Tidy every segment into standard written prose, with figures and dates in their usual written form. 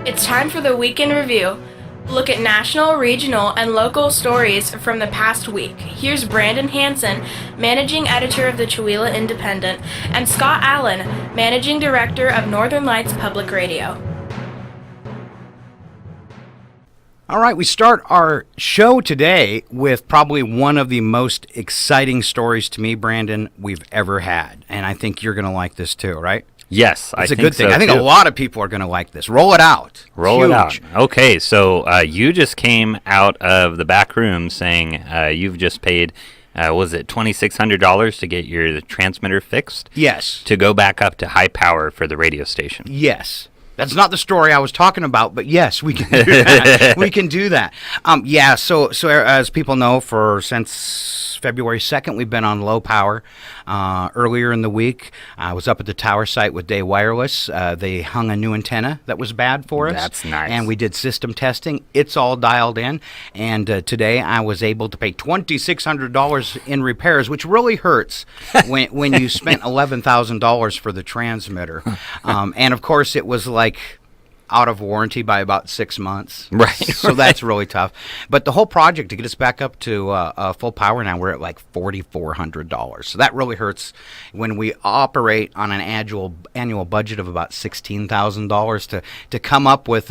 It's time for the Week in Review. Look at national, regional, and local stories from the past week. Here's Brandon Hansen, Managing Editor of the Chewelah Independent, and Scott Allen, Managing Director of Northern Lights Public Radio. All right, we start our show today with probably one of the most exciting stories to me, Brandon, we've ever had. And I think you're going to like this too, right? Yes, it's a good thing. I think a lot of people are going to like this. Roll it out. Roll it out. Okay, so you just came out of the back room saying you've just paid, was it $2,600 to get your transmitter fixed? Yes. To go back up to high power for the radio station. Yes. That's not the story I was talking about, but yes, we can do that. We can do that. So as people know, since February 2nd, we've been on low power. Earlier in the week, I was up at the tower site with Day Wireless. They hung a new antenna that was bad for us. That's nice. And we did system testing. It's all dialed in. And today I was able to pay $2,600 in repairs, which really hurts when you spent $11,000 for the transmitter. And of course, it was like out of warranty by about 6 months. Right. So that's really tough. But the whole project to get us back up to full power now, we're at like $4,400. So that really hurts when we operate on an annual budget of about $16,000 to come up with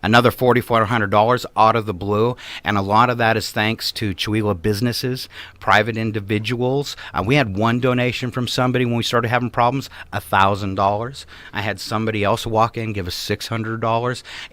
another $4,400 out of the blue. And a lot of that is thanks to Chewelah businesses, private individuals. We had one donation from somebody when we started having problems, $1,000. I had somebody else walk in, give us $600.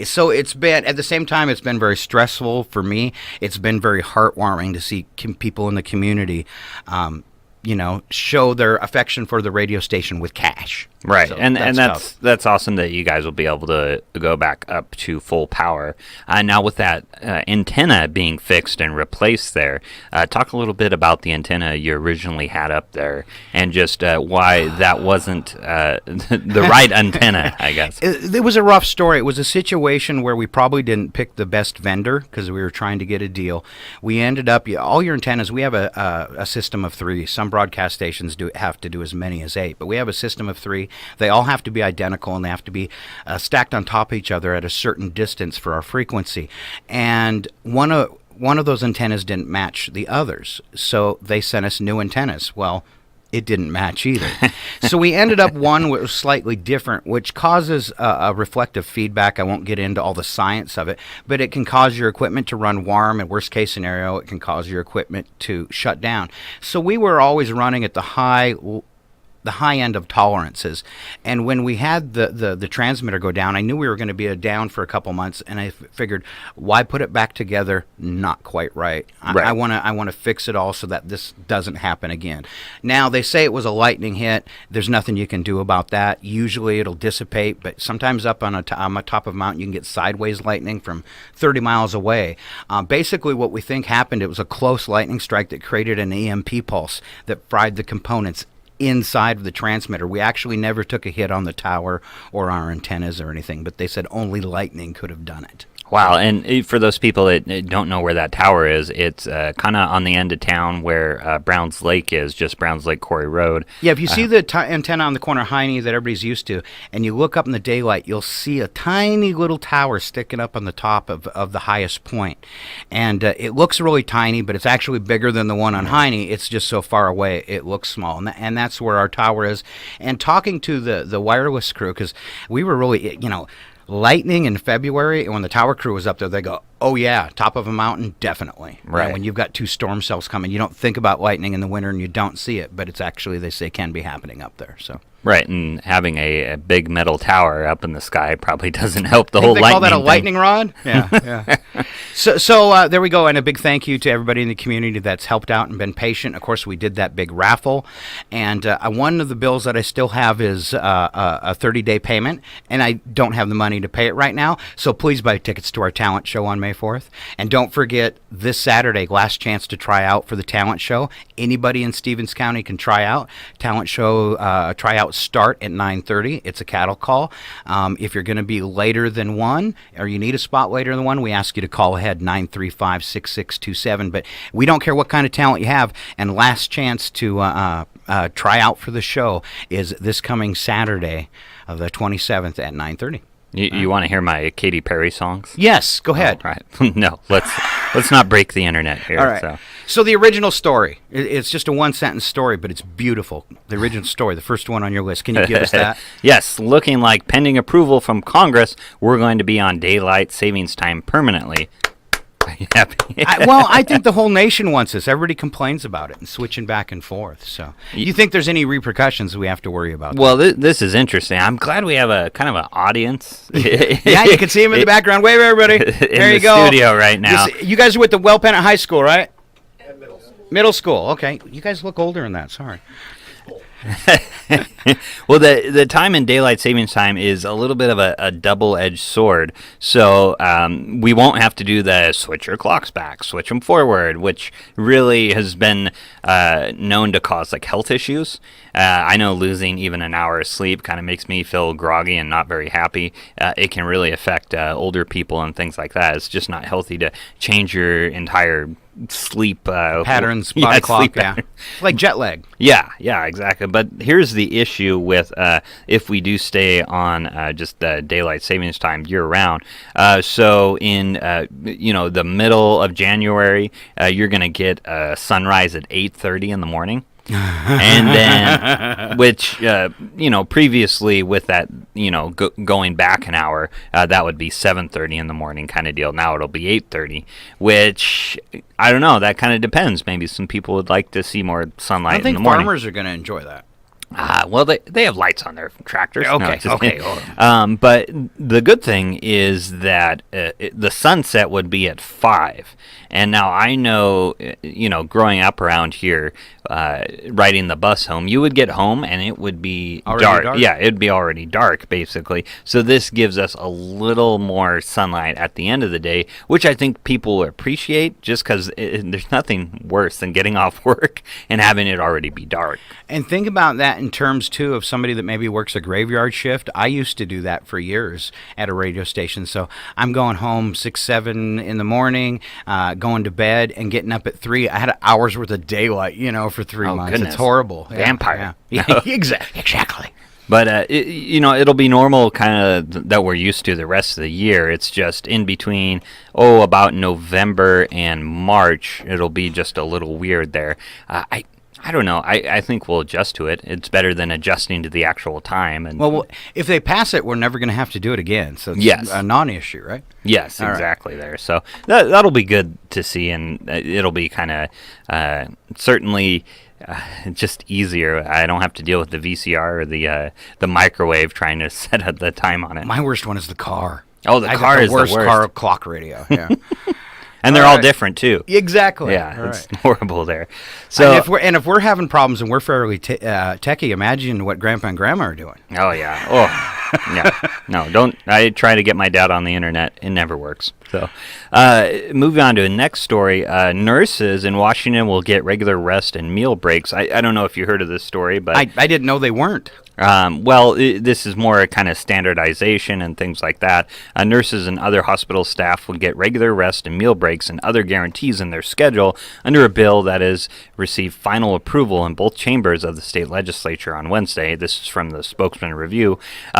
So it's been, at the same time, it's been very stressful for me. It's been very heartwarming to see people in the community, show their affection for the radio station with cash. Right, so and that's awesome that you guys will be able to go back up to full power. Now with that antenna being fixed and replaced there, talk a little bit about the antenna you originally had up there and just why that wasn't the right antenna, I guess. It was a rough story. It was a situation where we probably didn't pick the best vendor because we were trying to get a deal. We ended up, all your antennas, we have a system of 3. Some broadcast stations have to do as many as 8, but we have a system of 3. They all have to be identical, and they have to be stacked on top of each other at a certain distance for our frequency. And one of those antennas didn't match the others, so they sent us new antennas. Well, it didn't match either. So we ended up one that was slightly different, which causes a reflective feedback. I won't get into all the science of it, but it can cause your equipment to run warm. In worst case scenario, it can cause your equipment to shut down. So we were always running at the high end of tolerances, and when we had the transmitter go down, I knew we were going to be down for a couple months, and I figured, why put it back together? Not quite right. I want to fix it all so that this doesn't happen again. Now they say it was a lightning hit. There's nothing you can do about that. Usually it'll dissipate, but sometimes up on the top of a mountain you can get sideways lightning from 30 miles away. Basically what we think happened, it was a close lightning strike that created an EMP pulse that fried the components inside of the transmitter. We actually never took a hit on the tower or our antennas or anything, but they said only lightning could have done it. Wow, and for those people that don't know where that tower is, it's kind of on the end of town where Browns Lake is, just Browns Lake Quarry Road. Yeah, if you see the antenna on the corner of Heine that everybody's used to, and you look up in the daylight, you'll see a tiny little tower sticking up on the top of the highest point. And it looks really tiny, but it's actually bigger than the one on Heine. It's just so far away, it looks small. And that's where our tower is. And talking to the wireless crew, because we were really, lightning in February, and when the tower crew was up there, they go, oh yeah, top of a mountain, definitely. Right. And when you've got 2 storm cells coming, you don't think about lightning in the winter and you don't see it, but it's actually, they say, can be happening up there. So Right, and having a big metal tower up in the sky probably doesn't help the whole lightning. They call that a thing. lightning rod? Yeah. So there we go, and a big thank you to everybody in the community that's helped out and been patient. Of course, we did that big raffle, and one of the bills that I still have is a 30-day payment, and I don't have the money to pay it right now, so please buy tickets to our talent show on May 4th. And don't forget, this Saturday, last chance to try out for the talent show. Anybody in Stevens County can try out. Talent show tryouts start at 9:30. It's a cattle call. If you're going to be later than 1, or you need a spot later than 1, we ask you to call ahead ahead, 935-6627. But we don't care what kind of talent you have. And last chance to try out for the show is this coming Saturday of the 27th at 9:30. You want to hear my Katy Perry songs? Yes, go ahead. Oh, right. No, let's not break the internet here. All right. So the original story, it's just a one-sentence story, but it's beautiful. The original story, the first one on your list. Can you give us that? Yes, looking like pending approval from Congress, we're going to be on daylight savings time permanently. Are you happy? I think the whole nation wants this. Everybody complains about it and switching back and forth. So, you think there's any repercussions we have to worry about? Well, this is interesting. I'm glad we have a kind of an audience. Yeah, you can see him in the background. Wave, everybody. There you go. In the studio right now. You guys are with the Well-Pennant High School, right? Middle school. Okay. You guys look older than that. Sorry. Well, the time in daylight savings time is a little bit of a double-edged sword. So we won't have to do the switch your clocks back, switch them forward, which really has been known to cause like health issues. I know losing even an hour of sleep kind of makes me feel groggy and not very happy. It can really affect older people and things like that. It's just not healthy to change your entire sleep patterns, body clock, like jet lag. Yeah, exactly. But here's the issue with if we do stay on just daylight savings time year round. So in the middle of January, you're going to get sunrise at 8:30 in the morning. And then, which, previously with that, going back an hour, that would be 7:30 in the morning kind of deal. Now it'll be 8:30, which, I don't know, that kind of depends. Maybe some people would like to see more sunlight in the morning. I think farmers are going to enjoy that. Well, they have lights on their tractors. Okay. But the good thing is that the sunset would be at 5. And now I know, growing up around here, riding the bus home, you would get home and it would be dark. Yeah, it would be already dark, basically. So this gives us a little more sunlight at the end of the day, which I think people appreciate just because there's nothing worse than getting off work and having it already be dark. And think about that in terms, too, of somebody that maybe works a graveyard shift. I used to do that for years at a radio station. So I'm going home 6, 7 in the morning, going to bed and getting up at 3. I had hours worth of daylight, for 3 months. Goodness. It's horrible. Vampire. Yeah. Exactly. But, it'll be normal kind of that we're used to the rest of the year. It's just in between, about November and March, it'll be just a little weird there. I don't know. I think we'll adjust to it. It's better than adjusting to the actual time. And well, if they pass it, we're never going to have to do it again. So it's a non-issue, right? Yes, exactly. Right. There. So that'll be good to see, and it'll be kind of certainly just easier. I don't have to deal with the VCR or the microwave trying to set the time on it. My worst one is the car. Oh, the car is the worst. Car clock radio. Yeah. And they're all different too. Exactly. Yeah, it's horrible there. So if we're having problems and we're fairly techie, imagine what Grandpa and Grandma are doing. Oh yeah. Oh yeah. No, don't. I try to get my dad on the internet. It never works. So, moving on to the next story. Nurses in Washington will get regular rest and meal breaks. I don't know if you heard of this story, but I didn't know they weren't. This is more kind of standardization and things like that. Nurses and other hospital staff would get regular rest and meal breaks and other guarantees in their schedule under a bill that has received final approval in both chambers of the state legislature on Wednesday. This is from the Spokesman Review.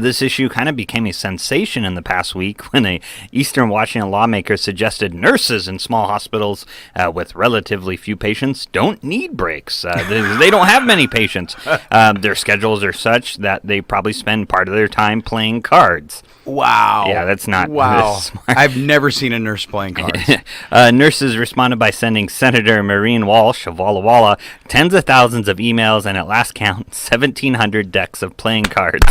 This issue kind of became a sensation in the past week when a Eastern Washington lawmaker suggested nurses in small hospitals with relatively few patients don't need breaks. They don't have many patients. Their schedules are such that they probably spend part of their time playing cards. Wow. Yeah, that's not smart. I've never seen a nurse playing cards. Nurses responded by sending Senator Maureen Walsh of Walla Walla tens of thousands of emails and at last count 1,700 decks of playing cards.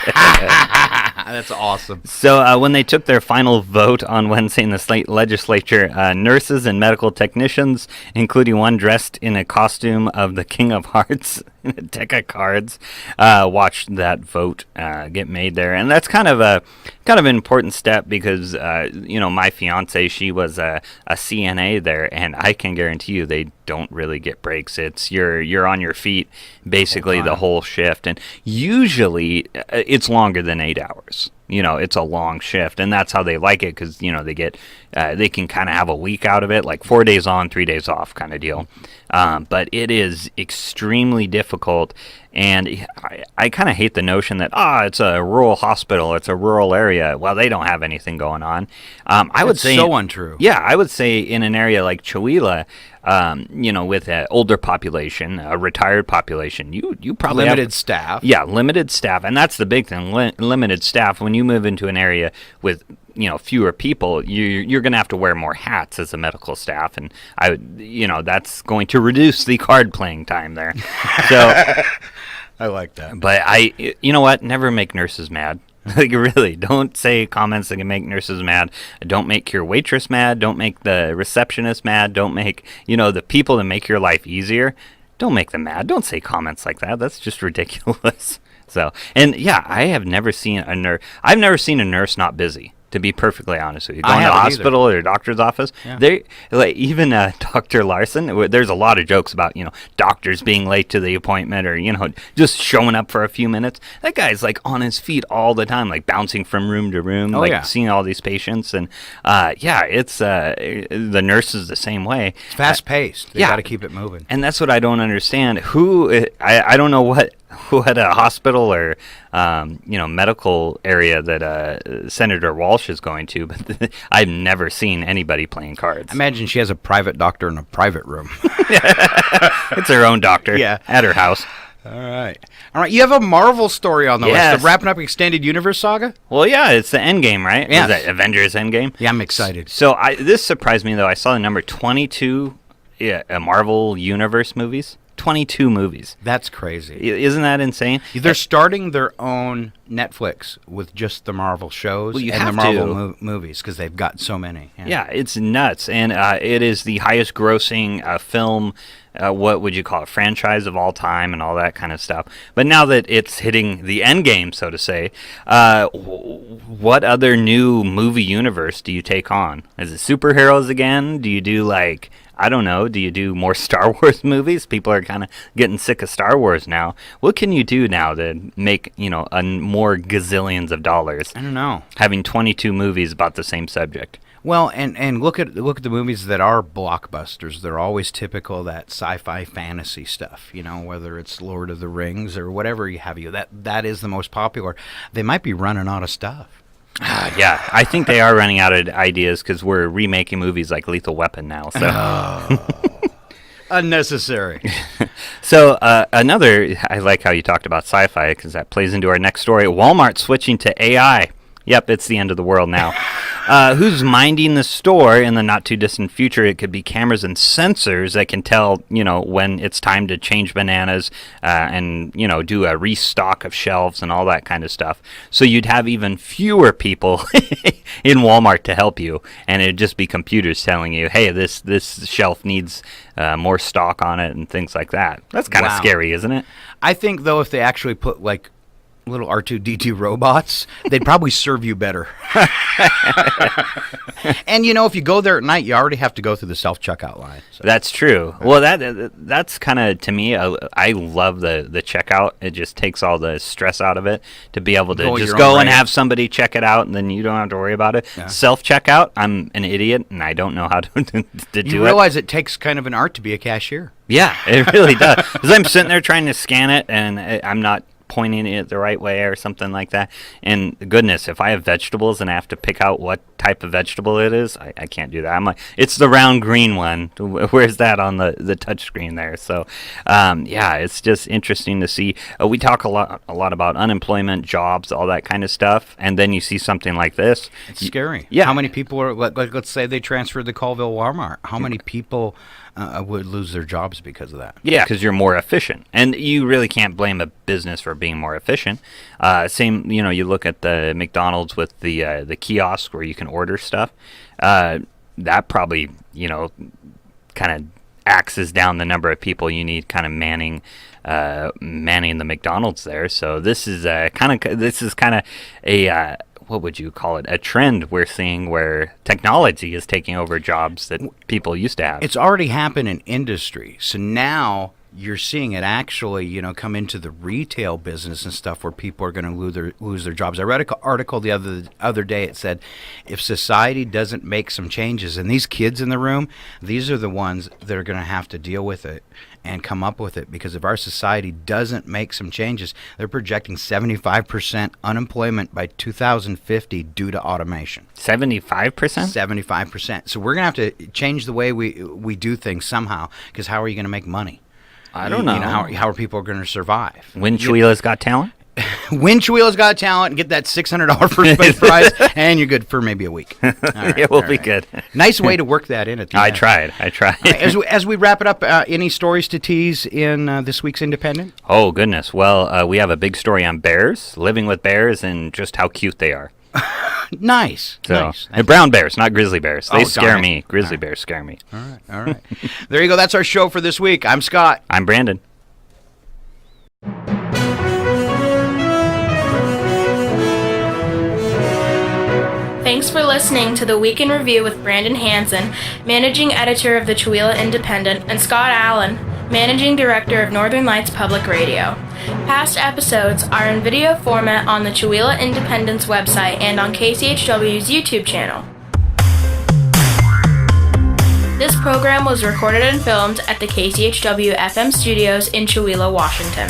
That's awesome. So when they took their final vote on Wednesday in the state legislature, nurses and medical technicians, including one dressed in a costume of the King of Hearts, a deck of cards, watched that vote get made there. And that's kind of an important step because, my fiance, she was a CNA there, and I can guarantee you they don't really get breaks. It's you're on your feet basically the whole shift, and usually it's longer than 8 hours. it's a long shift, and that's how they like it because they can kind of have a week out of it, like 4 days on, 3 days off kind of deal. But it is extremely difficult, and I kind of hate the notion that it's a rural hospital, it's a rural area. Well, they don't have anything going on. I would say so untrue. Yeah, I would say in an area like Chewelah, with an older population, a retired population, you probably limited staff. Yeah, limited staff, and that's the big thing. Limited staff. When you move into an area with fewer people, you're going to have to wear more hats as a medical staff, and that's going to reduce the card playing time there. So I like that. But you know what? Never make nurses mad. Like, really, don't say comments that can make nurses mad. Don't make your waitress mad. Don't make the receptionist mad. Don't make, the people that make your life easier. Don't make them mad. Don't say comments like that. That's just ridiculous. So, and yeah, I have never seen a nurse. I've never seen a nurse not busy. To be perfectly honest with you, going to a hospital or a doctor's office, they even Dr. Larson. There's a lot of jokes about doctors being late to the appointment or just showing up for a few minutes. That guy's like on his feet all the time, like bouncing from room to room, seeing all these patients. And it's the nurses the same way. It's fast paced. They got to keep it moving. And that's what I don't understand. I don't know what a hospital or medical area that Senator Walsh is going to, but I've never seen anybody playing cards. I imagine she has a private doctor in a private room. It's her own doctor at her house. All right. You have a Marvel story on the list. The wrapping up extended universe saga? Well, yeah, it's the Endgame, right? Yeah. Is that Avengers Endgame? Yeah, I'm excited. So this surprised me, though. I saw the number 22 Marvel Universe movies. 22 movies. That's crazy. Isn't that insane? They're starting their own Netflix with just the Marvel shows and the Marvel movies because they've got so many. Yeah, it's nuts. And it is the highest grossing film, what would you call it, franchise of all time and all that kind of stuff. But now that it's hitting the end game, so to say, what other new movie universe do you take on? Is it superheroes again? Do you do I don't know, do you do more Star Wars movies? People are kind of getting sick of Star Wars now. What can you do now to make, more gazillions of dollars? I don't know. Having 22 movies about the same subject. Well, and look at the movies that are blockbusters. They're always typical of that sci-fi fantasy stuff, whether it's Lord of the Rings or whatever you have. That is the most popular. They might be running out of stuff. Yeah, I think they are running out of ideas because we're remaking movies like Lethal Weapon now. So unnecessary. So I like how you talked about sci-fi because that plays into our next story. Walmart switching to AI. Yep, it's the end of the world now. Who's minding the store in the not-too-distant future? It could be cameras and sensors that can tell, when it's time to change bananas and, do a restock of shelves and all that kind of stuff. So you'd have even fewer people in Walmart to help you, and it'd just be computers telling you, hey, this shelf needs more stock on it and things like that. That's kind of scary, isn't it? I think, though, if they actually put, little R2-D2 robots, they'd probably serve you better. And if you go there at night, you already have to go through the self-checkout line. So. That's true. Well, that's kind of, to me, I love the checkout. It just takes all the stress out of it to be able to just go and have somebody check it out, and then you don't have to worry about it. Yeah. Self-checkout, I'm an idiot, and I don't know how to do it. You realize it takes kind of an art to be a cashier. Yeah, it really does. Because I'm sitting there trying to scan it, and I'm not pointing it the right way or something like that. And goodness, if I have vegetables and I have to pick out what type of vegetable it is, I can't do that. I'm like, it's the round green one. Where's that on the touch screen there? So, it's just interesting to see. We talk a lot about unemployment, jobs, all that kind of stuff, and then you see something like this. It's scary. Yeah. How many people are? Let's say they transferred to Colville Walmart. How many people would lose their jobs because of that? Yeah, because you're more efficient. And you really can't blame a business for being more efficient. Same, you look at the McDonald's with the kiosk where you can order stuff. That probably, kind of axes down the number of people you need kind of manning the McDonald's there. So this is kind of a what would you call it? A trend we're seeing where technology is taking over jobs that people used to have. It's already happened in industry. So now you're seeing it actually, come into the retail business and stuff where people are going to lose their jobs. I read an article the other day. It said if society doesn't make some changes, and these kids in the room, these are the ones that are going to have to deal with it and come up with it, because if our society doesn't make some changes, they're projecting 75% unemployment by 2050 due to automation. 75%? 75%. So we're going to have to change the way we do things somehow, because how are you going to make money? I don't know. How are people going to survive? When Chewelah's Got Talent? Win Chewelah's Got Talent and get that $600 first place prize, and you're good for maybe a week. All right, it will be good. Nice way to work that in at the I end. tried. As we wrap it up, any stories to tease in this week's Independent? Oh, goodness. Well, we have a big story on bears, living with bears, and just how cute they are. Nice. Nice. And brown bears, not grizzly bears. They scare darn it. me. Grizzly bears scare me. All right. There you go. That's our show for this week. I'm Scott. I'm Brandon. Thanks for listening to the Week in Review with Brandon Hansen, Managing Editor of the Chewelah Independent, and Scott Allen, Managing Director of Northern Lights Public Radio. Past episodes are in video format on the Chewelah Independent's website and on KCHW's YouTube channel. This program was recorded and filmed at the KCHW FM studios in Chewelah, Washington.